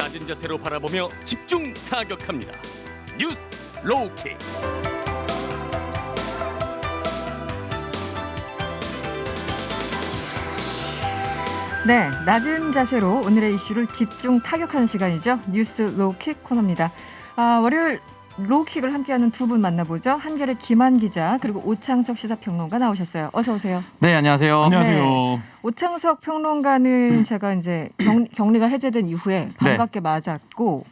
낮은 자세로 바라보며 집중 타격합니다. 뉴스 로우킥. 네, 낮은 자세로 오늘의 이슈를 집중 타격하는 시간이죠. 뉴스 로우킥 코너입니다. 월요일 로우킥을 함께하는 두 분 만나보죠. 한겨레 김한 기자 그리고 오창석 시사평론가 나오셨어요. 어서 오세요. 네, 안녕하세요. 안녕하세요. 네, 오창석 평론가는 제가 이제 격리가 해제된 이후에 반갑게 맞았고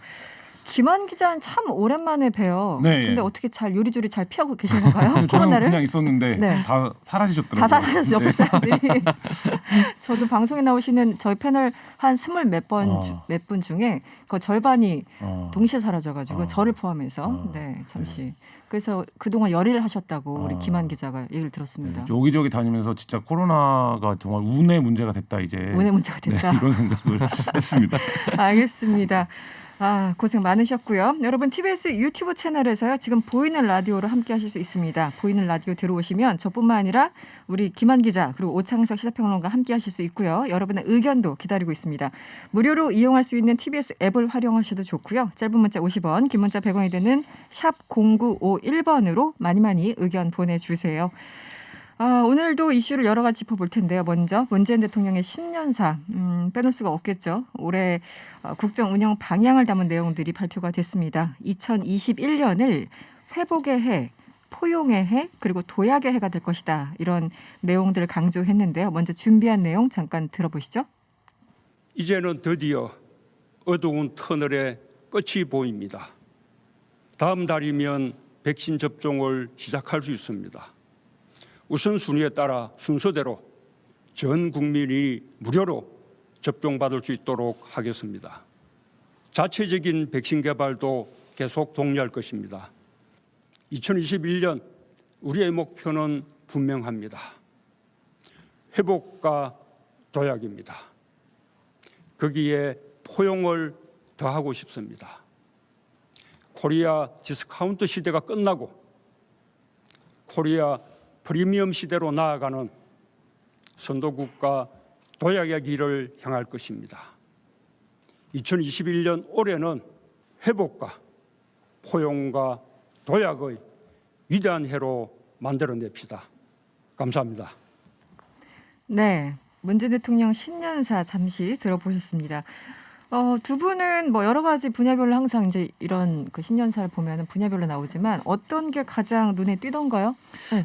김한 기자는 참 오랜만에 뵈요. 네. 근데 어떻게 잘 요리조리 잘 피하고 계신 건가요? 저는 코로나를? 그냥 있었는데 네. 다 사라지셨더라고요. 다 사라졌어요. 옆에 네. 사람들이. 저도 방송에 나오시는 저희 패널 한 20몇 분 중에 그 절반이 동시에 사라져가지고 저를 포함해서 네 잠시 그래서 그동안 열의를 하셨다고 우리 김한 기자가 얘기를 들었습니다. 네, 여기저기 다니면서 진짜 코로나가 정말 운의 문제가 됐다 이제. 운의 문제가 됐다. 네, 이런 생각을 했습니다. 알겠습니다. 고생 많으셨고요. 여러분 TBS 유튜브 채널에서요. 지금 보이는 라디오로 함께 하실 수 있습니다. 보이는 라디오 들어오시면 저뿐만 아니라 우리 김한 기자 그리고 오창석 시사평론가 함께 하실 수 있고요. 여러분의 의견도 기다리고 있습니다. 무료로 이용할 수 있는 TBS 앱을 활용하셔도 좋고요. 짧은 문자 50원, 긴 문자 100원이 되는 샵 0951번으로 많이 의견 보내주세요. 오늘도 이슈를 여러 가지 짚어볼 텐데요. 먼저 문재인 대통령의 신년사 빼놓을 수가 없겠죠. 올해 국정 운영 방향을 담은 내용들이 발표가 됐습니다. 2021년을 회복의 해, 포용의 해, 그리고 도약의 해가 될 것이다. 이런 내용들을 강조했는데요. 먼저 준비한 내용 잠깐 들어보시죠. 이제는 드디어 어두운 터널의 끝이 보입니다. 다음 달이면 백신 접종을 시작할 수 있습니다. 우선순위에 따라 순서대로 전 국민이 무료로 접종받을 수 있도록 하겠습니다. 자체적인 백신 개발도 계속 독려할 것입니다. 2021년 우리의 목표는 분명합니다. 회복과 도약입니다. 거기에 포용을 더하고 싶습니다. 코리아 디스카운트 시대가 끝나고 코리아 프리미엄 시대로 나아가는 선도국가 도약의 길을 향할 것입니다. 2021년 올해는 회복과 포용과 도약의 위대한 해로 만들어냅시다. 감사합니다. 네, 문재인 대통령 신년사 잠시 들어보셨습니다. 두 분은 뭐 여러 가지 분야별로 항상 이제 이런 그 신년사를 보면은 분야별로 나오지만 어떤 게 가장 눈에 띄던가요?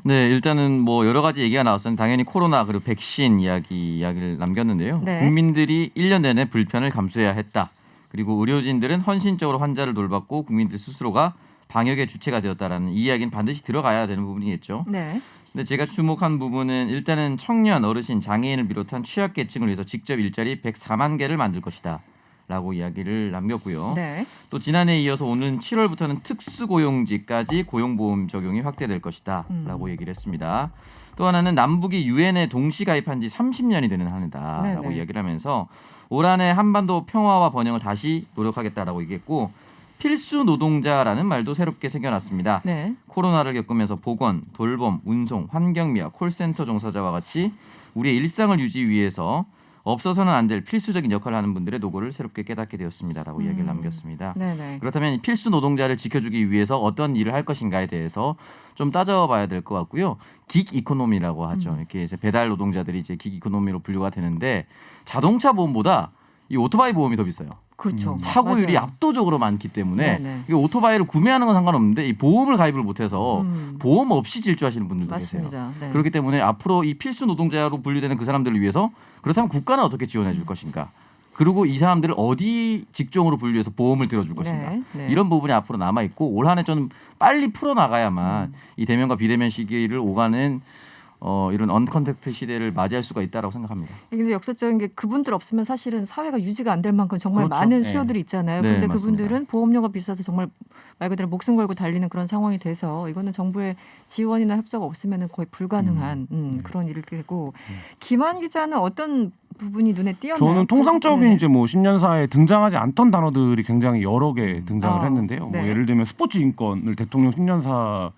네, 일단은 뭐 여러 가지 얘기가 나왔었는데 당연히 코로나 그리고 백신 이야기를 남겼는데요. 네. 국민들이 1년 내내 불편을 감수해야 했다. 그리고 의료진들은 헌신적으로 환자를 돌봤고 국민들 스스로가 방역의 주체가 되었다라는 이 이야기는 반드시 들어가야 되는 부분이겠죠. 네. 근데 제가 주목한 부분은 일단은 청년, 어르신, 장애인을 비롯한 취약계층을 위해서 직접 일자리 104만 개를 만들 것이다. 라고 이야기를 남겼고요. 네. 또 지난해에 이어서 오는 7월부터는 특수고용직까지 고용보험 적용이 확대될 것이다 라고 얘기를 했습니다. 또 하나는 남북이 유엔에 동시 가입한 지 30년이 되는 한 해다라고 네네. 이야기를 하면서 올 한해 한반도 평화와 번영을 다시 노력하겠다라고 얘기했고 필수 노동자라는 말도 새롭게 새겨놨습니다. 네. 코로나를 겪으면서 보건, 돌봄, 운송, 환경미화, 콜센터 종사자와 같이 우리의 일상을 유지 위해서 없어서는 안 될 필수적인 역할을 하는 분들의 노고를 새롭게 깨닫게 되었습니다라고 이야기를 남겼습니다. 네네. 그렇다면 이 필수 노동자를 지켜주기 위해서 어떤 일을 할 것인가에 대해서 좀 따져봐야 될 것 같고요. 긱 이코노미라고 하죠. 이렇게 이제 배달 노동자들이 이제 긱 이코노미로 분류가 되는데 자동차 보험보다 이 오토바이 보험이 더 비싸요. 그렇죠. 사고율이 맞아요. 압도적으로 많기 때문에 네네. 이 오토바이를 구매하는 건 상관없는데 이 보험을 가입을 못해서 보험 없이 질주하시는 분들도 계세요. 맞습니다. 네. 그렇기 때문에 앞으로 이 필수 노동자로 분류되는 그 사람들을 위해서 그렇다면 국가는 어떻게 지원해 줄 것인가? 그리고 이 사람들을 어디 직종으로 분류해서 보험을 들어줄 것인가? 네, 네. 이런 부분이 앞으로 남아 있고 올 한해 좀 빨리 풀어 나가야만 이 대면과 비대면 시기를 오가는 이런 언컨택트 시대를 맞이할 수가 있다라고 생각합니다. 근데 역설적인 게 그분들 없으면 사실은 사회가 유지가 안 될 만큼 정말 그렇죠. 많은 네. 수요들이 있잖아요. 네, 그런데 맞습니다. 그분들은 보험료가 비싸서 정말 말 그대로 목숨 걸고 달리는 그런 상황이 돼서 이거는 정부의 지원이나 협조가 없으면 거의 불가능한 그런 일이 되고 김한 기자는 어떤 부분이 눈에 띄었나요? 저는 통상적인 네네. 이제 뭐 신년사에 등장하지 않던 단어들이 굉장히 여러 개 등장을 했는데요. 네. 뭐 예를 들면 스포츠 인권을 대통령 신년사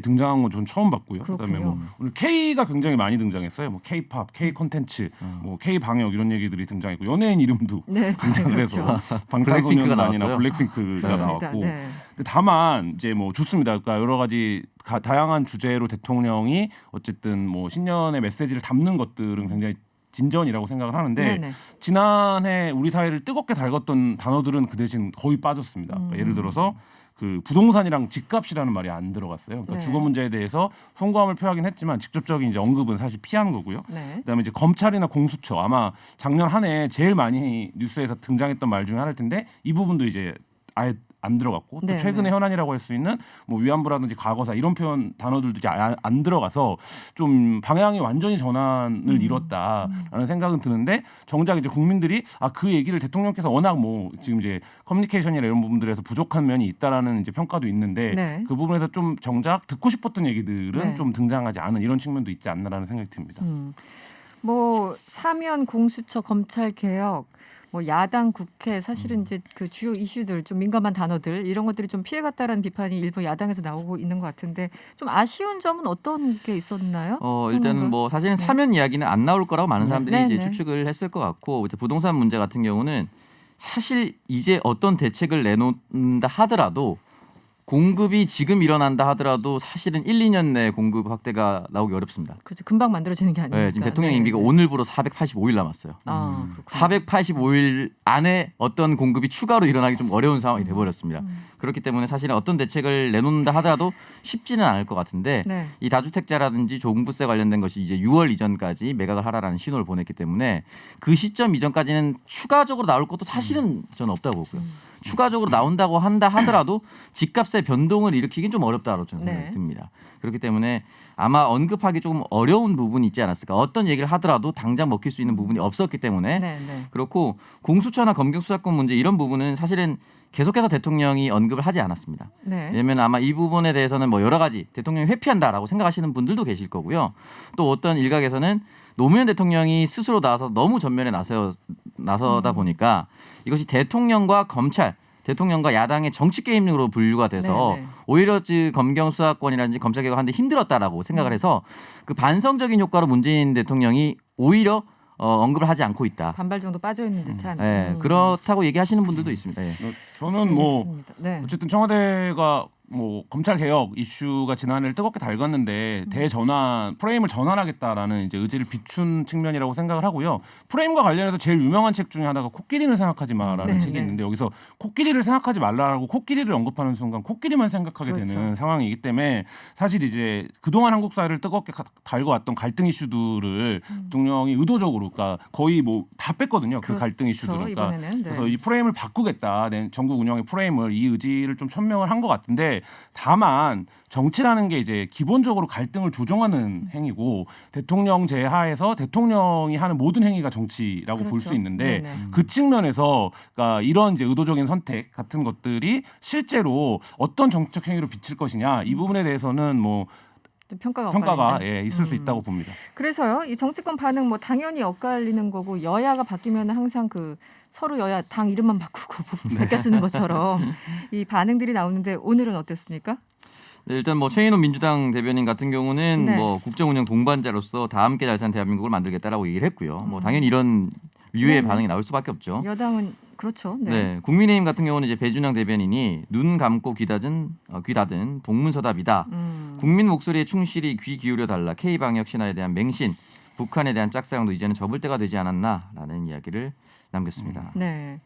등장한 건 전 처음 봤고요. 그다음에 그렇군요. 뭐 오늘 K가 굉장히 많이 등장했어요. 뭐 K-팝, K 콘텐츠, 뭐 K 방역 이런 얘기들이 등장했고 연예인 이름도 네. 등장을 해서 그렇죠. 방탄소년단이나 나왔어요. 블랙핑크가 그렇습니다. 나왔고. 네. 근데 다만 이제 뭐 좋습니다. 그러니까 여러 가지 다양한 주제로 대통령이 어쨌든 뭐 신년의 메시지를 담는 것들은 굉장히 진전이라고 생각을 하는데 네네. 지난해 우리 사회를 뜨겁게 달궜던 단어들은 그 대신 거의 빠졌습니다. 그러니까 예를 들어서 그 부동산이랑 집값이라는 말이 안 들어갔어요. 그러니까 네. 주거 문제에 대해서 송구함을 표하긴 했지만 직접적인 이제 언급은 사실 피하는 거고요. 네. 그다음에 이제 검찰이나 공수처 아마 작년 한 해 제일 많이 뉴스에서 등장했던 말 중에 하나일 텐데 이 부분도 이제 아예 안 들어갔고 네, 또 최근의 네. 현안이라고 할 수 있는 뭐 위안부라든지 과거사 이런 표현 단어들도 이제 안 들어가서 좀 방향이 완전히 전환을 이뤘다라는 생각은 드는데 정작 이제 국민들이 그 얘기를 대통령께서 워낙 뭐 지금 이제 커뮤니케이션이나 이런 부분들에서 부족한 면이 있다라는 이제 평가도 있는데 네. 그 부분에서 좀 정작 듣고 싶었던 얘기들은 네. 좀 등장하지 않은 이런 측면도 있지 않나라는 생각이 듭니다. 뭐 사면 공수처 검찰 개혁 뭐 야당 국회 사실은 이제 그 주요 이슈들 좀 민감한 단어들 이런 것들이 좀 피해갔다라는 비판이 일부 야당에서 나오고 있는 것 같은데 좀 아쉬운 점은 어떤 게 있었나요? 일단은 뭐 사실은 네. 사면 이야기는 안 나올 거라고 많은 사람들이 네, 이제 네. 추측을 했을 것 같고 이제 부동산 문제 같은 경우는 사실 이제 어떤 대책을 내놓는다 하더라도 공급이 지금 일어난다 하더라도 사실은 1, 2년 내에 공급 확대가 나오기 어렵습니다. 그렇죠. 금방 만들어지는 게 아니니까. 네, 지금 대통령 네, 임기가 네. 오늘부로 485일 남았어요. 아, 그렇군요. 485일 안에 어떤 공급이 추가로 일어나기 좀 어려운 상황이 돼버렸습니다. 그렇기 때문에 사실은 어떤 대책을 내놓는다 하더라도 쉽지는 않을 것 같은데 네. 이 다주택자라든지 종부세 관련된 것이 이제 6월 이전까지 매각을 하라라는 신호를 보냈기 때문에 그 시점 이전까지는 추가적으로 나올 것도 사실은 저는 없다고 보고요. 추가적으로 나온다고 한다 하더라도 집값의 변동을 일으키긴 좀 어렵다고 저는 생각이 네. 듭니다. 그렇기 때문에 아마 언급하기 조금 어려운 부분이 있지 않았을까. 어떤 얘기를 하더라도 당장 먹힐 수 있는 부분이 없었기 때문에 네, 네. 그렇고 공수처나 검경수사권 문제 이런 부분은 사실은 계속해서 대통령이 언급을 하지 않았습니다. 네. 왜냐하면 아마 이 부분에 대해서는 뭐 여러 가지 대통령이 회피한다라고 생각하시는 분들도 계실 거고요. 또 어떤 일각에서는 노무현 대통령이 스스로 나와서 너무 전면에 나서다 보니까 이것이 대통령과 검찰, 대통령과 야당의 정치 게임으로 분류가 돼서 네, 네. 오히려 검경 수사권이라든지 검찰 개혁하는데 힘들었다라고 생각을 해서 그 반성적인 효과로 문재인 대통령이 오히려 언급을 하지 않고 있다. 반발 정도 빠져 있는 듯한. 네, 그렇다고 얘기하시는 분들도 있습니다. 예. 저는 뭐 알겠습니다. 네. 어쨌든 청와대가 뭐 검찰 개혁 이슈가 지난해를 뜨겁게 달궜는데 대전환 프레임을 전환하겠다라는 이제 의지를 비춘 측면이라고 생각을 하고요. 프레임과 관련해서 제일 유명한 책 중에 하나가 코끼리는 생각하지 마라는 네, 책이 네. 있는데 여기서 코끼리를 생각하지 말라고 코끼리를 언급하는 순간 코끼리만 생각하게 그렇죠. 되는 상황이기 때문에 사실 이제 그동안 한국 사회를 뜨겁게 달궈왔던 갈등 이슈들을 대통령이 의도적으로 그러니까 거의 뭐 다 뺐거든요. 그 갈등 이슈들은. 그러니까 이번에는. 네. 그래서 이 프레임을 바꾸겠다. 전국 운영의 프레임을 이 의지를 좀 천명을 한 것 같은데 다만 정치라는 게 이제 기본적으로 갈등을 조정하는 행위고 대통령 제하에서 대통령이 하는 모든 행위가 정치라고 볼 그렇죠. 수 있는데 네네. 그 측면에서 그러니까 이런 이제 의도적인 선택 같은 것들이 실제로 어떤 정책 행위로 비칠 것이냐 이 부분에 대해서는 뭐 좀 평가가 평가가 엇갈린다. 있을 수 있다고 봅니다. 그래서요, 이 정치권 반응 뭐 당연히 엇갈리는 거고 여야가 바뀌면 항상 그 서로 여야 당 이름만 바꾸고 바뀌어 쓰는 것처럼 이 반응들이 나오는데 오늘은 어땠습니까? 네, 일단 뭐 최인호 민주당 대변인 같은 경우는 네. 뭐 국정운영 동반자로서 다 함께 잘 사는 대한민국을 만들겠다라고 얘기를 했고요. 뭐 당연히 이런 류의 네. 반응이 나올 수밖에 없죠. 여당은 그렇죠. 네. 네, 국민의힘 같은 경우는 이제 배준영 대변인이 눈 감고 귀 닫은 동문서답이다. 국민 목소리에 충실히 귀 기울여 달라. K 방역 신화에 대한 맹신, 북한에 대한 짝사랑도 이제는 접을 때가 되지 않았나라는 이야기를 남겼습니다. 네.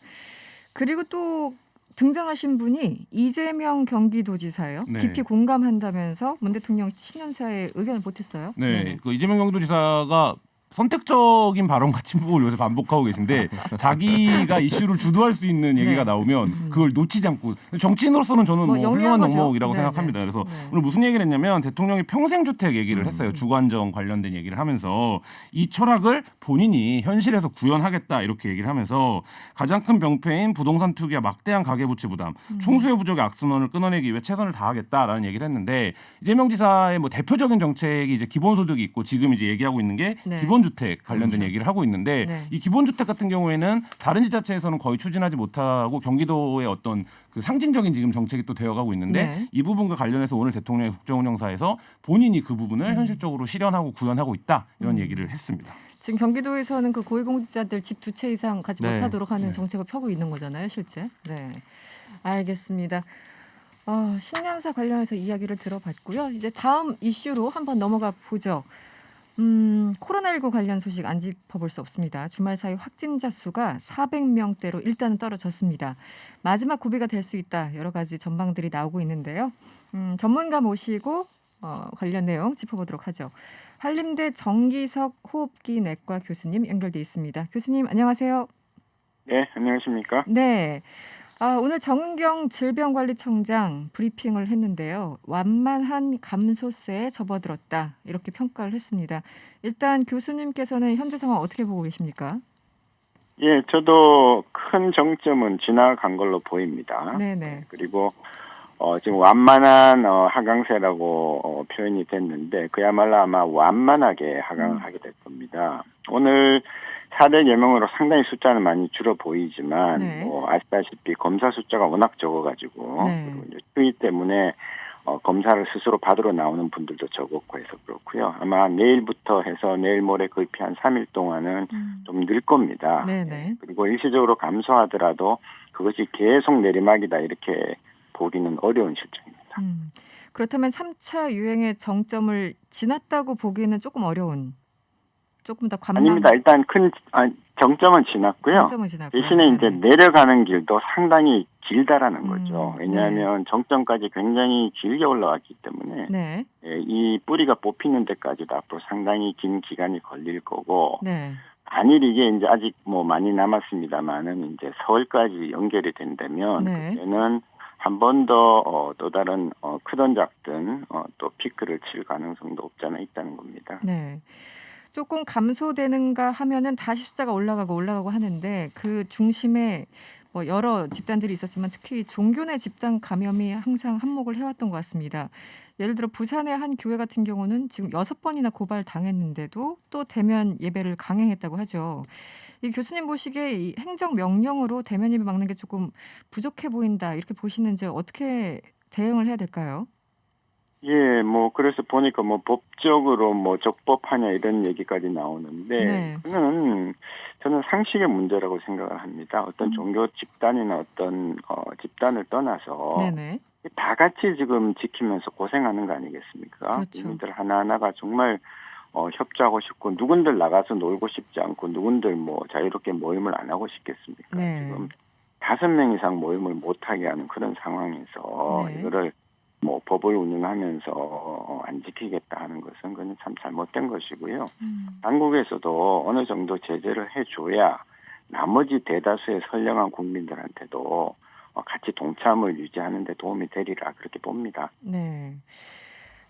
그리고 또 등장하신 분이 이재명 경기도지사예요. 네. 깊이 공감한다면서 문 대통령 신년사에 의견을 보탰어요. 네, 그 이재명 경기도지사가 선택적인 발언과 침묵을 요새 반복하고 계신데 자기가 이슈를 주도할 수 있는 얘기가 네. 나오면 그걸 놓치지 않고 정치인으로서는 저는 뭐 뭐 영리한 훌륭한 거죠. 덕목이라고 네, 생각합니다. 네. 그래서 네. 오늘 무슨 얘기를 했냐면 대통령이 평생주택 얘기를 했어요. 주거안정 관련된 얘기를 하면서 이 철학을 본인이 현실에서 구현하겠다 이렇게 얘기를 하면서 가장 큰 병폐인 부동산 투기와 막대한 가계부채 부담, 총수요 부족의 악순환을 끊어내기 위해 최선을 다하겠다라는 얘기를 했는데 이재명 지사의 뭐 대표적인 정책이 이제 기본소득이 있고 지금 이제 얘기하고 있는 게 네. 기본주택 기본주택 관련된 얘기를 하고 있는데 네. 이 기본주택 같은 경우에는 다른 지자체에서는 거의 추진하지 못하고 경기도의 어떤 그 상징적인 지금 정책이 또 되어가고 있는데 네. 이 부분과 관련해서 오늘 대통령의 국정운영사에서 본인이 그 부분을 현실적으로 실현하고 구현하고 있다 이런 얘기를 했습니다. 지금 경기도에서는 그 고위공직자들 집 2채 이상 갖지 네. 못하도록 하는 네. 정책을 펴고 있는 거잖아요, 실제. 네, 알겠습니다. 신년사 관련해서 이야기를 들어봤고요. 이제 다음 이슈로 한번 넘어가 보죠. 코로나19 관련 소식 안 짚어볼 수 없습니다. 주말 사이 확진자 수가 400명대로 일단은 떨어졌습니다. 마지막 고비가 될 수 있다. 여러 가지 전망들이 나오고 있는데요. 전문가 모시고 관련 내용 짚어보도록 하죠. 한림대 정기석 호흡기 내과 교수님 연결돼 있습니다. 교수님 안녕하세요. 네, 안녕하십니까? 네. 오늘 정은경 질병관리청장 브리핑을 했는데요. 완만한 감소세에 접어들었다. 이렇게 평가를 했습니다. 일단 교수님께서는 현재 상황 어떻게 보고 계십니까? 예, 저도 큰 정점은 지나간 걸로 보입니다. 네네. 그리고 지금 완만한 하강세라고 표현이 됐는데 그야말로 아마 완만하게 하강을 하게 될 겁니다. 오늘 400여 명으로 상당히 숫자는 많이 줄어 보이지만 네. 아시다시피 검사 숫자가 워낙 적어가지고 네. 그리고 이제 추위 때문에 검사를 스스로 받으러 나오는 분들도 적었고 해서 그렇고요. 아마 내일부터 해서 내일 모레 거의 한 3일 동안은 좀 늘 겁니다. 네네. 그리고 일시적으로 감소하더라도 그것이 계속 내리막이다 이렇게 보기는 어려운 실정입니다. 그렇다면 3차 유행의 정점을 지났다고 보기에는 조금 어려운, 조금 더 관망. 아닙니다. 일단 정점은 지났고요. 정점은 지났고요. 대신에 이제 네네. 내려가는 길도 상당히 길다라는 거죠. 네. 왜냐하면 정점까지 굉장히 길게 올라왔기 때문에 네. 이 뿌리가 뽑히는 데까지도 앞으로 상당히 긴 기간이 걸릴 거고 네. 만일 이게 이제 아직 많이 남았습니다만은 이제 서울까지 연결이 된다면 네. 그때는 한 번 더 또 다른 크든 작든 또 피크를 칠 가능성도 없지 않아 있다는 겁니다. 네. 조금 감소되는가 하면은 다시 숫자가 올라가고 하는데 그 중심에 여러 집단들이 있었지만 특히 종교내 집단 감염이 항상 한몫을 해왔던 것 같습니다. 예를 들어 부산의 한 교회 같은 경우는 지금 6번이나 고발 당했는데도 또 대면 예배를 강행했다고 하죠. 이 교수님 보시기에 이 행정 명령으로 대면 예배 막는 게 조금 부족해 보인다 이렇게 보시는지 어떻게 대응을 해야 될까요? 예, 그래서 보니까 법적으로 적법하냐 이런 얘기까지 나오는데 네. 그는 저는 상식의 문제라고 생각을 합니다. 어떤 종교 집단이나 어떤 집단을 떠나서 네네. 다 같이 지금 지키면서 고생하는 거 아니겠습니까? 그렇죠. 국민들 하나하나가 정말 협조하고 싶고 누군들 나가서 놀고 싶지 않고 누군들 자유롭게 모임을 안 하고 싶겠습니까? 네. 지금 5명 이상 모임을 못하게 하는 그런 상황에서 네. 이거를 법을 운영하면서 안 지키겠다 하는 것은 그건 참 잘못된 것이고요. 당국에서도 어느 정도 제재를 해줘야 나머지 대다수의 선량한 국민들한테도 같이 동참을 유지하는 데 도움이 되리라 그렇게 봅니다. 네.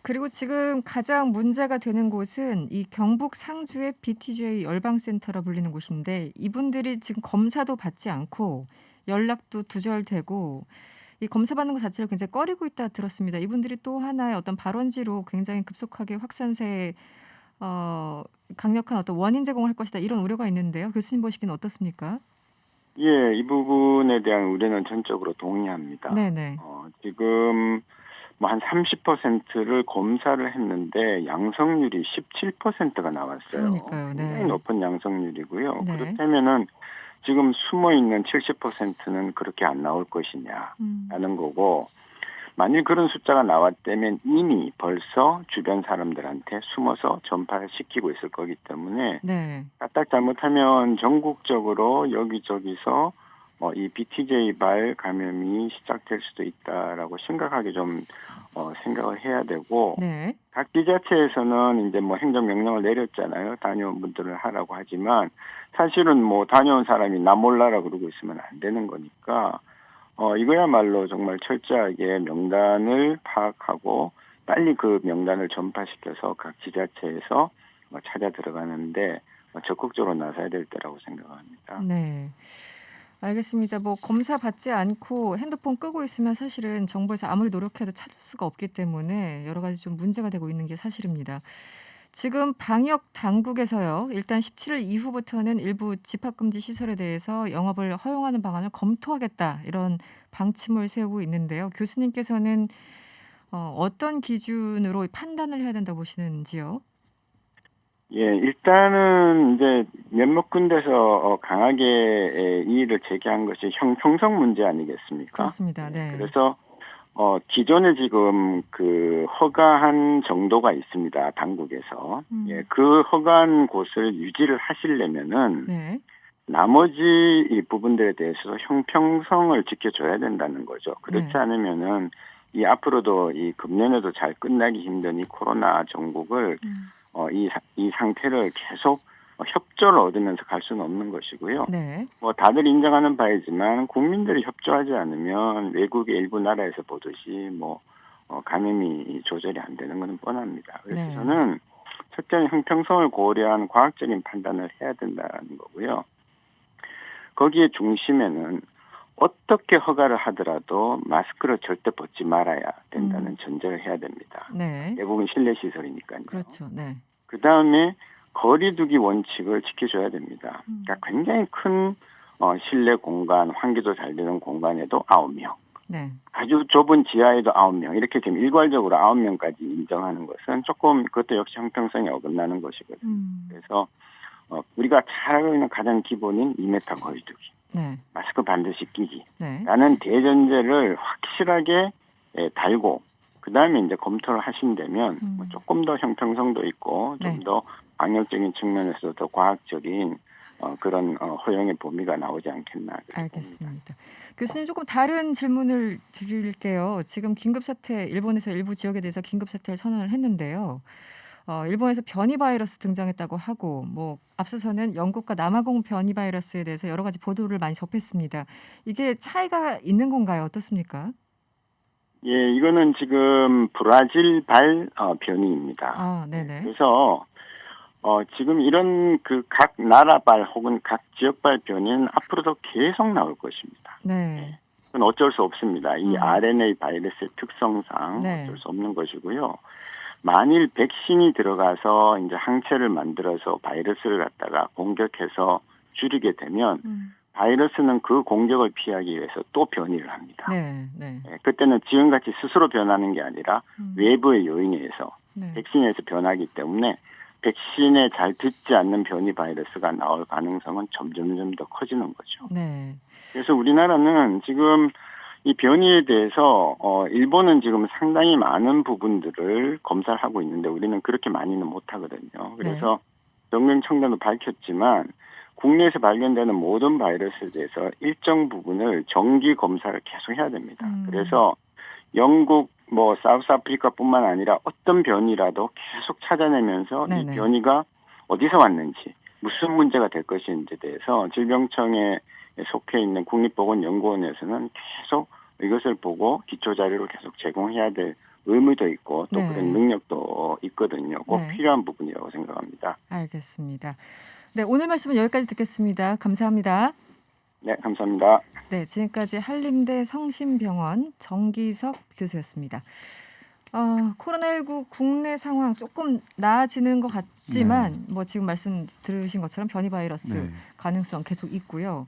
그리고 지금 가장 문제가 되는 곳은 이 경북 상주의 BTJ 열방센터라 불리는 곳인데 이분들이 지금 검사도 받지 않고 연락도 두절되고 이 검사 받는 것 자체를 굉장히 꺼리고 있다 들었습니다. 이분들이 또 하나의 어떤 발원지로 굉장히 급속하게 확산세에 강력한 어떤 원인 제공을 할 것이다 이런 우려가 있는데요. 교수님 보시기는 어떻습니까? 예, 이 부분에 대한 우려는 전적으로 동의합니다. 네네. 지금 한 30%를 검사를 했는데 양성률이 17%가 나왔어요. 그러니까요. 네. 굉장히 높은 양성률이고요. 네. 그렇다면은 지금 숨어 있는 70%는 그렇게 안 나올 것이냐라는 거고 만일 그런 숫자가 나왔다면 이미 벌써 주변 사람들한테 숨어서 전파를 시키고 있을 거기 때문에 네. 까딱 잘못하면 전국적으로 여기저기서 이 BTJ발 감염이 시작될 수도 있다라고 심각하게 좀 생각을 해야 되고 네. 각 지자체에서는 이제 행정명령을 내렸잖아요. 다녀온 분들을 하라고 하지만 사실은 다녀온 사람이 나 몰라라 그러고 있으면 안 되는 거니까 이거야말로 정말 철저하게 명단을 파악하고 빨리 그 명단을 전파시켜서 각 지자체에서 찾아 들어가는데 적극적으로 나서야 될 때라고 생각합니다. 네. 알겠습니다. 검사 받지 않고 핸드폰 끄고 있으면 사실은 정부에서 아무리 노력해도 찾을 수가 없기 때문에 여러 가지 좀 문제가 되고 있는 게 사실입니다. 지금 방역 당국에서요. 일단 17일 이후부터는 일부 집합금지 시설에 대해서 영업을 허용하는 방안을 검토하겠다 이런 방침을 세우고 있는데요. 교수님께서는 어떤 기준으로 판단을 해야 된다고 보시는지요? 예, 일단은 이제 몇몇 군데서 강하게 이의를 제기한 것이 형평성 문제 아니겠습니까? 그렇습니다. 네. 그래서 기존에 지금 그 허가한 정도가 있습니다. 당국에서. 예, 그 허가한 곳을 유지를 하시려면은 네. 나머지 이 부분들에 대해서 형평성을 지켜줘야 된다는 거죠. 그렇지 네. 않으면은 이 앞으로도 이 금년에도 잘 끝나기 힘든 이 코로나 정국을 이 상태를 계속 협조를 얻으면서 갈 수는 없는 것이고요. 네. 뭐 다들 인정하는 바이지만 국민들이 협조하지 않으면 외국의 일부 나라에서 보듯이 뭐 감염이 조절이 안 되는 것은 뻔합니다. 그래서 네. 저는 첫째는 형평성을 고려한 과학적인 판단을 해야 된다는 거고요. 거기에 중심에는 어떻게 허가를 하더라도 마스크를 절대 벗지 말아야 된다는 전제를 해야 됩니다. 네. 대부분 실내 시설이니까요. 그렇죠. 네. 그 다음에 거리두기 원칙을 지켜줘야 됩니다. 그러니까 굉장히 큰 실내 공간, 환기도 잘 되는 공간에도 9명, 네. 아주 좁은 지하에도 9명, 이렇게 지금 일괄적으로 9명까지 인정하는 것은 조금 그것도 역시 형평성에 어긋나는 것이거든요. 그래서 우리가 잘 알고 있는 가장 기본인 2m 거리두기, 네. 마스크 반드시 끼기 네. 라는 대전제를 확실하게 달고 그 다음에 이제 검토를 하신다면 뭐 조금 더 형평성도 있고 네. 좀 더 방역적인 측면에서 더 과학적인 그런 허용의 범위가 나오지 않겠나. 알겠습니다. 교수님 조금 다른 질문을 드릴게요. 지금 긴급사태, 일본에서 일부 지역에 대해서 긴급사태를 선언을 했는데요. 일본에서 변이 바이러스 등장했다고 하고 뭐 앞서서는 영국과 남아공 변이 바이러스에 대해서 여러 가지 보도를 많이 접했습니다. 이게 차이가 있는 건가요? 어떻습니까? 예, 이거는 지금 브라질발 변이입니다. 아, 네네. 그래서 지금 이런 그 각 나라발 혹은 각 지역발 변이는 앞으로도 계속 나올 것입니다. 네. 그건 어쩔 수 없습니다. 이 RNA 바이러스의 특성상 네. 어쩔 수 없는 것이고요. 만일 백신이 들어가서 이제 항체를 만들어서 바이러스를 갖다가 공격해서 줄이게 되면 바이러스는 그 공격을 피하기 위해서 또 변이를 합니다. 네. 네. 그때는 지금같이 스스로 변하는 게 아니라 외부의 요인에 의해서 네. 백신에서 변하기 때문에 백신에 잘 듣지 않는 변이 바이러스가 나올 가능성은 점점 더 커지는 거죠. 네. 그래서 우리나라는 지금 이 변이에 대해서 일본은 지금 상당히 많은 부분들을 검사를 하고 있는데 우리는 그렇게 많이는 못하거든요. 그래서 정경청장도 밝혔지만 국내에서 발견되는 모든 바이러스에 대해서 일정 부분을 정기 검사를 계속 해야 됩니다. 그래서 영국, 사우스아프리카뿐만 아니라 어떤 변이라도 계속 찾아내면서 네네. 이 변이가 어디서 왔는지, 무슨 문제가 될 것인지에 대해서 질병청에 속해 있는 국립보건연구원에서는 계속 이것을 보고 기초자료를 계속 제공해야 될 의무도 있고 또 네. 그런 능력도 있거든요. 꼭 네. 필요한 부분이라고 생각합니다. 알겠습니다. 네, 오늘 말씀은 여기까지 듣겠습니다. 감사합니다. 네, 감사합니다. 네, 지금까지 한림대 성심병원 정기석 교수였습니다. 코로나19 국내 상황 조금 나아지는 것 같지만 뭐 지금 말씀 들으신 것처럼 변이 바이러스 네. 가능성 계속 있고요.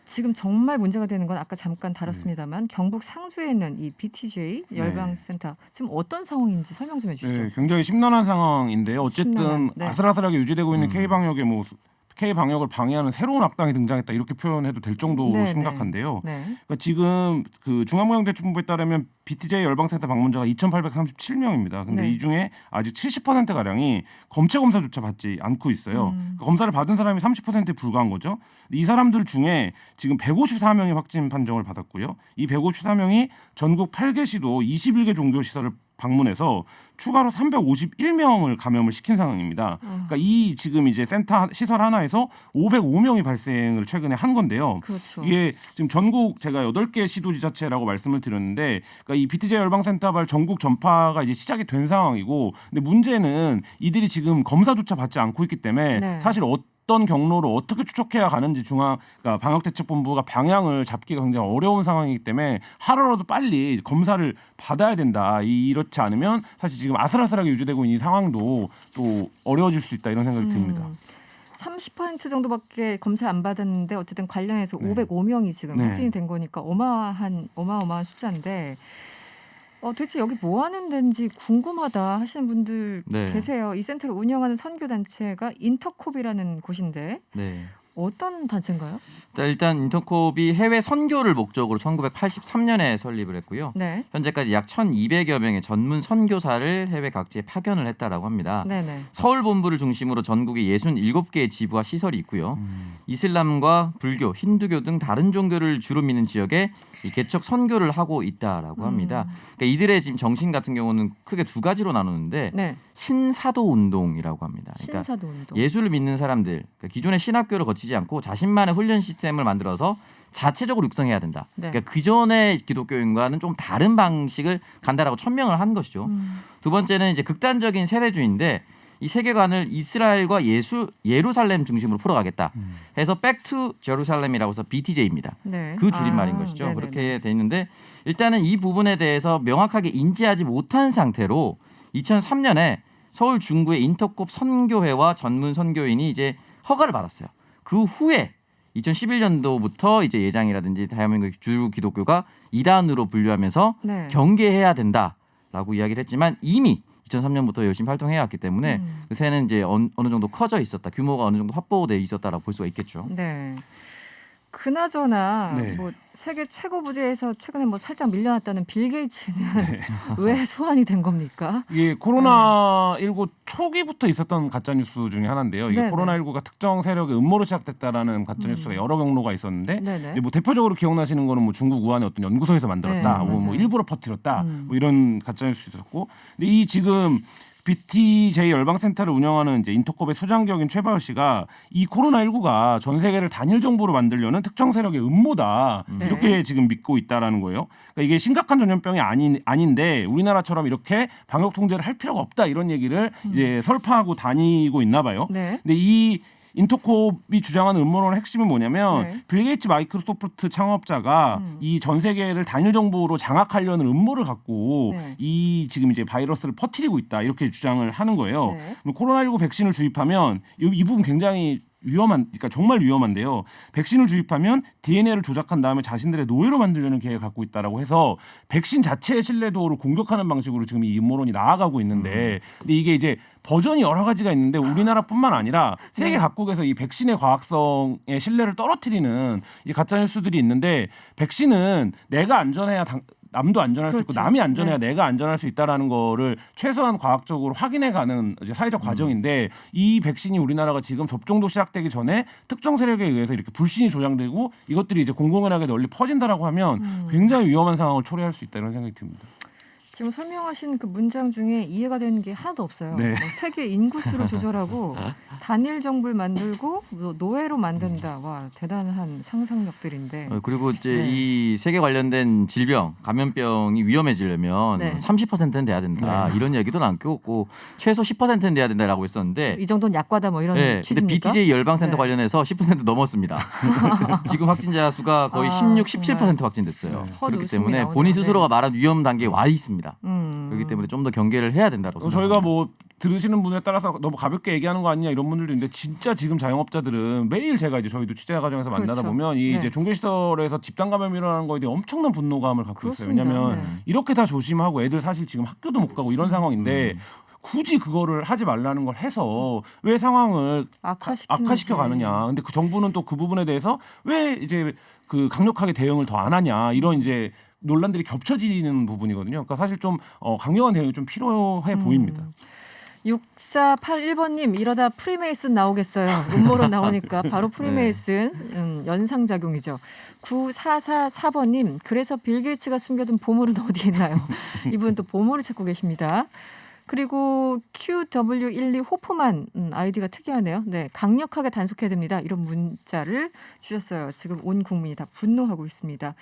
지금 정말 문제가 되는 건 아까 잠깐 다뤘습니다만 경북 상주에 있는 이 BTJ 열방센터 지금 어떤 상황인지 설명 좀 해주시죠. 네, 굉장히 심란한 상황인데요. 어쨌든 심란한, 네. 아슬아슬하게 유지되고 있는 K 방역을 방해하는 새로운 악당이 등장했다 이렇게 표현해도 될 정도로 네, 심각한데요. 네. 그러니까 지금 그 중앙방역대책본부에 따르면 BTJ 열방센터 방문자가 2,837명입니다. 근데 네. 이 중에 아직 70% 가량이 검체 검사조차 받지 않고 있어요. 그러니까 검사를 받은 사람이 30%에 불과한 거죠. 이 사람들 중에 지금 154명이 확진 판정을 받았고요. 이 154명이 전국 8개 시도 21개 종교 시설을 방문해서 추가로 351명을 감염을 시킨 상황입니다. 그러니까 이 지금 이제 센터 시설 하나에서 505명이 발생을 최근에 한 건데요. 그렇죠. 이게 지금 전국 제가 8개 시도지자체라고 말씀을 드렸는데 그러니까 이 BTJ 열방센터발 전국 전파가 이제 시작이 된 상황이고 근데 문제는 이들이 지금 검사조차 받지 않고 있기 때문에 네. 사실 어떤 어떤 경로로 어떻게 추적해야 가는지 그러니까 방역대책본부가 방향을 잡기가 굉장히 어려운 상황이기 때문에 하루라도 빨리 검사를 받아야 된다. 이렇지 않으면 사실 지금 아슬아슬하게 유지되고 있는 이 상황도 또 어려워질 수 있다 이런 생각이 듭니다. 30% 정도밖에 검사 안 받았는데 어쨌든 관련해서 네. 505명이 지금 네. 확진이 된 거니까 어마어마한 숫자인데 도대체 여기 뭐 하는 데인지 궁금하다 하시는 분들 네. 계세요. 이 센터를 운영하는 선교 단체가 인터콥이라는 곳인데 네. 어떤 단체인가요? 일단 인터콥이 해외 선교를 목적으로 1983년에 설립을 했고요. 네. 현재까지 약 1,200여 명의 전문 선교사를 해외 각지에 파견을 했다라고 합니다. 네네. 서울 본부를 중심으로 전국에 67개의 지부와 시설이 있고요. 이슬람과 불교, 힌두교 등 다른 종교를 주로 믿는 지역에 이 개척 선교를 하고 있다라고 합니다. 그러니까 이들의 지금 정신 같은 경우는 크게 두 가지로 나누는데 네. 신사도 운동이라고 합니다. 그러니까 신사도 운동. 예수를 믿는 사람들, 그러니까 기존의 신학교를 거치지 않고 자신만의 훈련 시스템을 만들어서 자체적으로 육성해야 된다. 네. 그러니까 기존의 기독교인과는 좀 다른 방식을 간다라고 천명을 한 것이죠. 두 번째는 이제 극단적인 세대주의인데 이 세계관을 이스라엘과 예루살렘 중심으로 풀어가겠다. 해서 Back to Jerusalem이라고 해서 BTJ입니다. 네. 그 줄임말인 것이죠. 네네네. 그렇게 돼 있는데 일단은 이 부분에 대해서 명확하게 인지하지 못한 상태로 2003년에 서울 중구의 인터콥 선교회와 전문 선교인이 이제 허가를 받았어요. 그 후에 2011년도부터 이제 예장이라든지 대한민국 주 기독교가 이단으로 분류하면서 네. 경계해야 된다라고 이야기를 했지만 이미 2003년부터 열심히 활동해 왔기 때문에 그 새는 이제 어느 정도 커져 있었다. 규모가 어느 정도 확보돼 있었다라고 볼 수가 있겠죠. 네. 그나저나 네. 뭐 세계 최고 부자에서 최근에 뭐 살짝 밀려났다는 빌 게이츠는 왜 소환이 된 겁니까? 이게 코로나19 초기부터 있었던 가짜 뉴스 중에 하나인데요. 이게 네네. 코로나19가 특정 세력의 음모로 시작됐다라는 가짜 뉴스가 여러 경로가 있었는데 네네. 근데 뭐 대표적으로 기억나시는 거는 뭐 중국 우한의 어떤 연구소에서 만들었다, 네, 뭐 맞아요. 일부러 퍼뜨렸다, 뭐 이런 가짜 뉴스 있었고, 근데 이 지금 BTJ 열방센터를 운영하는 이제 인터콥의 수장격인 최바울 씨가 이 코로나19가 전 세계를 단일 정부로 만들려는 특정 세력의 음모다 네. 이렇게 지금 믿고 있다라는 거예요. 그러니까 이게 심각한 전염병이 아닌데 우리나라처럼 이렇게 방역 통제를 할 필요가 없다 이런 얘기를 이제 설파하고 다니고 있나 봐요. 네. 근데 이 인터콥이 주장하는 음모론의 핵심은 뭐냐면 네. 빌 게이츠 마이크로소프트 창업자가 이 전 세계를 단일 정부로 장악하려는 음모를 갖고 네. 이 지금 이제 바이러스를 퍼뜨리고 있다 이렇게 주장을 하는 거예요. 네. 그럼 코로나19 백신을 주입하면 이 부분 굉장히 그러니까 정말 위험한데요. 백신을 주입하면 DNA를 조작한 다음에 자신들의 노예로 만들려는 계획을 갖고 있다라고 해서 백신 자체의 신뢰도를 공격하는 방식으로 지금 이 음모론이 나아가고 있는데, 근데 이게 이제 버전이 여러 가지가 있는데 우리나라뿐만 아니라 세계 각국에서 이 백신의 과학성의 신뢰를 떨어뜨리는 이 가짜 뉴스들이 있는데, 백신은 내가 안전해야 남도 안전할 수 있고 그렇죠. 남이 안전해야 내가 안전할 수 있다라는 거를 최소한 과학적으로 확인해가는 이제 사회적 과정인데, 이 백신이 우리나라가 지금 접종도 시작되기 전에 특정 세력에 의해서 이렇게 불신이 조장되고 이것들이 이제 공공연하게 널리 퍼진다라고 하면 굉장히 위험한 상황을 초래할 수 있다 이런 생각이 듭니다. 지금 설명하신 그 문장 중에 이해가 되는 게 하나도 없어요. 네. 뭐 세계 인구수를 조절하고 단일 정부를 만들고 노예로 만든다. 와, 대단한 상상력들인데. 그리고 이제 네. 이 세계 관련된 질병, 감염병이 위험해지려면 네. 30%는 돼야 된다. 이런 얘기도 남겼고 최소 10%는 돼야 된다라고 했었는데 이 정도는 약과다 뭐 이런 네, 근데 취지입니까? BTJ 열방센터 네. 관련해서 10% 넘었습니다. 지금 확진자 수가 거의 아, 16, 정말. 17% 확진됐어요. 헛웃음이 그렇기 때문에 나오네요. 본인 스스로가 말한 위험 단계에 와 있습니다. 그렇기 때문에 좀 더 경계를 해야 된다고 생각합니다. 저희가 뭐 들으시는 분에 따라서 너무 가볍게 얘기하는 거 아니냐 이런 분들도 있는데, 진짜 지금 자영업자들은 매일 제가 이제 저희도 취재 과정에서 만나다 그렇죠. 보면 이 네. 이제 종교시설에서 집단 감염이 일어나는 거에 대해 엄청난 분노감을 갖고 그렇습니다. 있어요. 왜냐하면 네. 이렇게 다 조심하고 애들 사실 지금 학교도 못 가고 이런 상황인데 굳이 그거를 하지 말라는 걸 해서 왜 상황을 악화시켜 가느냐. 근데 그 정부는 또 그 부분에 대해서 왜 이제 그 강력하게 대응을 더 안 하냐 이런 이제 논란들이 겹쳐지는 부분이거든요. 그러니까 사실 좀 강력한 대응이 좀 필요해 보입니다. 6481번님 이러다 프리메이슨 나오겠어요. 음모로 나오니까 바로 프리메이슨 연상작용이죠. 9444번님 그래서 빌 게이츠가 숨겨둔 보물은 어디에 있나요? 이분 또 보물을 찾고 계십니다. 그리고 QW12 호프만 아이디가 특이하네요. 네, 강력하게 단속해야 됩니다. 이런 문자를 주셨어요. 지금 온 국민이 다 분노하고 있습니다.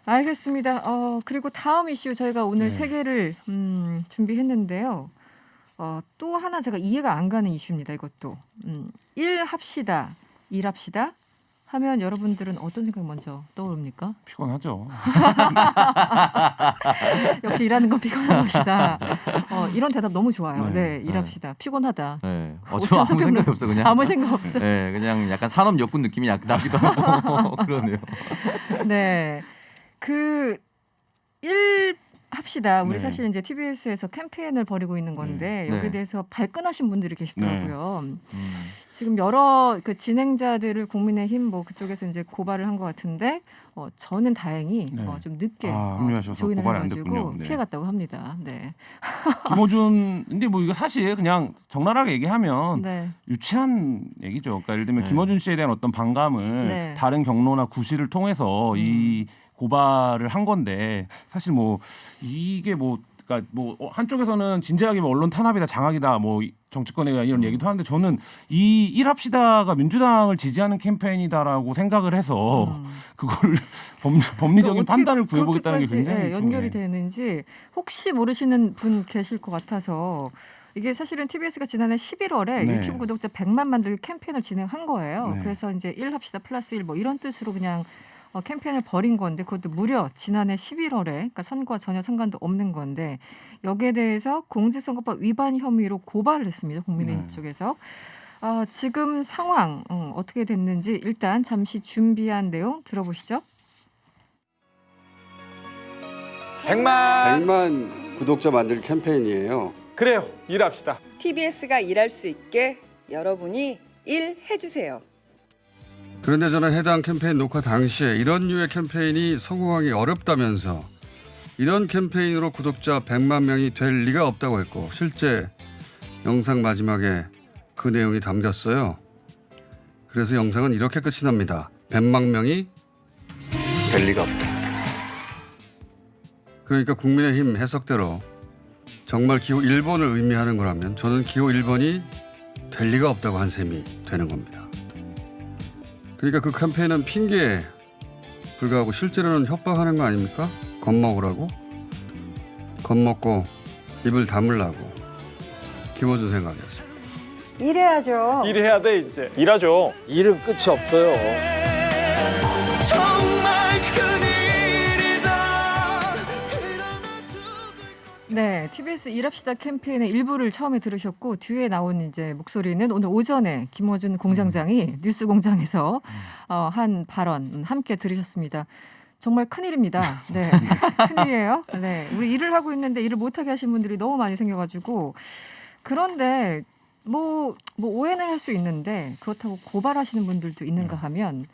알겠습니다. 그리고 다음 이슈 저희가 오늘 세 개를 준비했는데요. 또 하나 제가 이해가 안 가는 이슈입니다. 이것도 일합시다, 일합시다 하면 여러분들은 어떤 생각 먼저 떠오릅니까? 피곤하죠. 역시 일하는 건 피곤한 것이다. 이런 대답 너무 좋아요. 네. 네, 일합시다. 피곤하다. 네. 저 오창석 아무 생각이 평론- 없어 그냥. 아무 생각 없어요. 네, 그냥 약간 산업 역군 느낌이 나기도 하고 그러네요. 네, 그 일 합시다. 우리 네. 사실 이제 TBS에서 캠페인을 벌이고 있는 건데 네. 여기에 대해서 발끈하신 분들이 계시더라고요. 음. 지금 여러 그 진행자들을 국민의힘 뭐 그쪽에서 이제 고발을 한 것 같은데 저는 다행히 네. 좀 늦게 합류하셔서 조인을 고발이 안 해가지고 됐군요. 네. 피해갔다고 합니다. 네, 김어준 근데 뭐 이거 사실 그냥 적나라하게 얘기하면 네, 유치한 얘기죠. 그러니까 예를 들면 네. 김어준 씨에 대한 어떤 반감을 네. 다른 경로나 구실을 통해서 이 고발을 한 건데 사실 뭐 이게 뭐 그러니까 뭐 한쪽에서는 진지하게 뭐 언론 탄압이다 장악이다 뭐 정치권에 대한 이런 얘기도 하는데 저는 이 일합시다가 민주당을 지지하는 캠페인이다라고 생각을 해서 그거를 법리적인 어떻게 판단을 구해보겠다는 게 그렇게까지, 굉장히 연결이 좀, 되는지 혹시 모르시는 분 계실 것 같아서 이게 사실은 TBS가 지난해 11월에 네. 유튜브 구독자 100만 만들기 캠페인을 진행한 거예요. 네. 그래서 이제 일합시다 플러스 1 뭐 이런 뜻으로 그냥 캠페인을 벌인 건데 그것도 무려 지난해 11월에 그러니까 선거와 전혀 상관도 없는 건데 여기에 대해서 공직선거법 위반 혐의로 고발을 했습니다. 국민의힘 네. 쪽에서. 지금 상황 어떻게 됐는지 일단 잠시 준비한 내용 들어보시죠. 100만 구독자 만들 캠페인이에요. 그래요. 일합시다. TBS가 일할 수 있게 여러분이 일해주세요. 그런데 저는 해당 캠페인 녹화 당시에 이런 류의 캠페인이 성공하기 어렵다면서 이런 캠페인으로 구독자 100만 명이 될 리가 없다고 했고 실제 영상 마지막에 그 내용이 담겼어요. 그래서 영상은 이렇게 끝이 납니다. 100만 명이 될 리가 없다. 그러니까 국민의힘 해석대로 정말 기호 1번을 의미하는 거라면 저는 기호 1번이 될 리가 없다고 한 셈이 되는 겁니다. 그러니까 그 캠페인은 핑계에 불과하고 실제로는 협박하는 거 아닙니까? 겁먹으라고? 겁먹고 입을 다물라고. 김어준 생각이었습니다. 일해야죠. 일해야 돼 이제. 일하죠. 일은 끝이 없어요. 네, TBS 일합시다 캠페인의 일부를 처음에 들으셨고 뒤에 나온 이제 목소리는 오늘 오전에 김어준 공장장이 뉴스공장에서 한 발언 함께 들으셨습니다. 정말 큰일입니다. 네, 큰일이에요. 네, 우리 일을 하고 있는데 일을 못하게 하신 분들이 너무 많이 생겨가지고 그런데 뭐 오해는 할 수 있는데 그렇다고 고발하시는 분들도 있는가 하면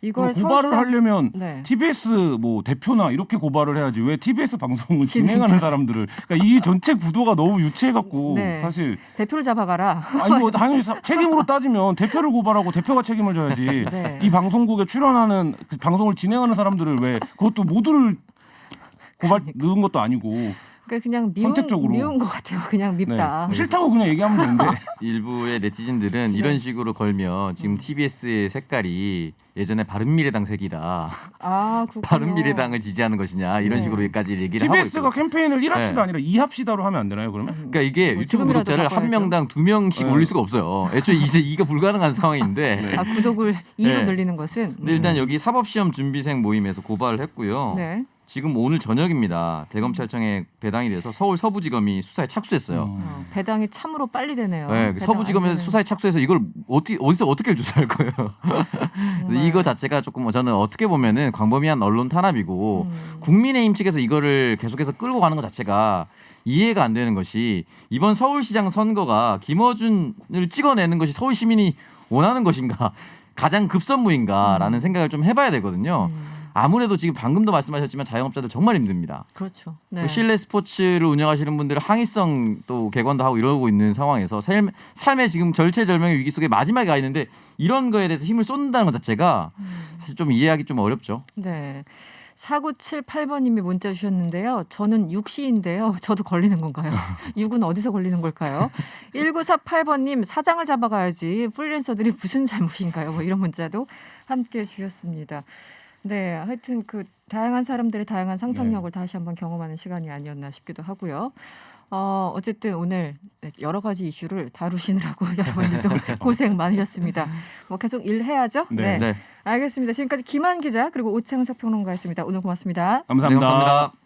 이걸 고발을 하려면 네. TBS 뭐 대표나 이렇게 고발을 해야지 왜 TBS 방송을 진행하는 사람들을 그러니까 이 전체 구도가 너무 유치해갖고 네. 사실 대표를 잡아가라. 아니 뭐 당연히 책임으로 따지면 대표를 고발하고 대표가 책임을 져야지 네. 이 방송국에 출연하는 그 방송을 진행하는 사람들을 왜 그것도 모두를 고발 넣은 것도 아니고 그러니까 그냥 선택적으로. 미운 것 같아요. 그냥 밉다. 네. 싫다고 그냥 얘기하면 되는데 일부의 네티즌들은 이런 식으로 걸면 지금 TBS의 색깔이 예전에 바른미래당 색이다. 그렇군요. 바른미래당을 지지하는 것이냐 이런 네. 식으로까지 얘기를 하고 TBS가 있고. 캠페인을 일합시다 네. 아니라 이합시다로 하면 안 되나요 그러면? 그러니까 이게 뭐 유튜브 지금이라도 구독자를 한 바꿔야죠. 명당 2명씩 네. 올릴 수가 없어요. 애초에 이제 이가 불가능한 상황인데. 네. 구독을 2로 네. 늘리는 것은 근데 일단 여기 사법시험 준비생 모임에서 고발을 했고요. 네. 지금 오늘 저녁입니다. 대검찰청에 배당이 돼서 서울 서부지검이 수사에 착수했어요. 배당이 참으로 빨리 되네요. 네, 배당 서부지검에서 안 되는. 수사에 착수해서 이걸 어디서 어떻게 조사할 거예요? 그래서 이거 자체가 조금 저는 어떻게 보면은 광범위한 언론 탄압이고 국민의힘 측에서 이거를 계속해서 끌고 가는 것 자체가 이해가 안 되는 것이 이번 서울시장 선거가 김어준을 찍어내는 것이 서울 시민이 원하는 것인가 가장 급선무인가라는 생각을 좀 해봐야 되거든요. 아무래도 지금 방금도 말씀하셨지만 자영업자들 정말 힘듭니다. 그렇죠. 네. 실내 스포츠를 운영하시는 분들은 항의성 또 개관도 하고 이러고 있는 상황에서 삶의 지금 절체절명의 위기 속에 마지막에 가 있는데 이런 거에 대해서 힘을 쏟는다는 것 자체가 사실 좀 이해하기 좀 어렵죠. 네. 4978번님이 문자 주셨는데요. 저는 6시인데요. 저도 걸리는 건가요? 6은 어디서 걸리는 걸까요? 1948번님 사장을 잡아가야지 프리랜서들이 무슨 잘못인가요? 뭐 이런 문자도 함께 주셨습니다. 네, 하여튼 그 다양한 사람들의 다양한 상상력을 다시 한번 경험하는 시간이 아니었나 싶기도 하고요. 어쨌든 오늘 여러 가지 이슈를 다루시느라고 여러분들도 고생 많으셨습니다. 뭐 계속 일해야죠. 네. 네. 알겠습니다. 지금까지 김한 기자 그리고 오창석 평론가였습니다. 오늘 고맙습니다. 감사합니다. 네, 감사합니다.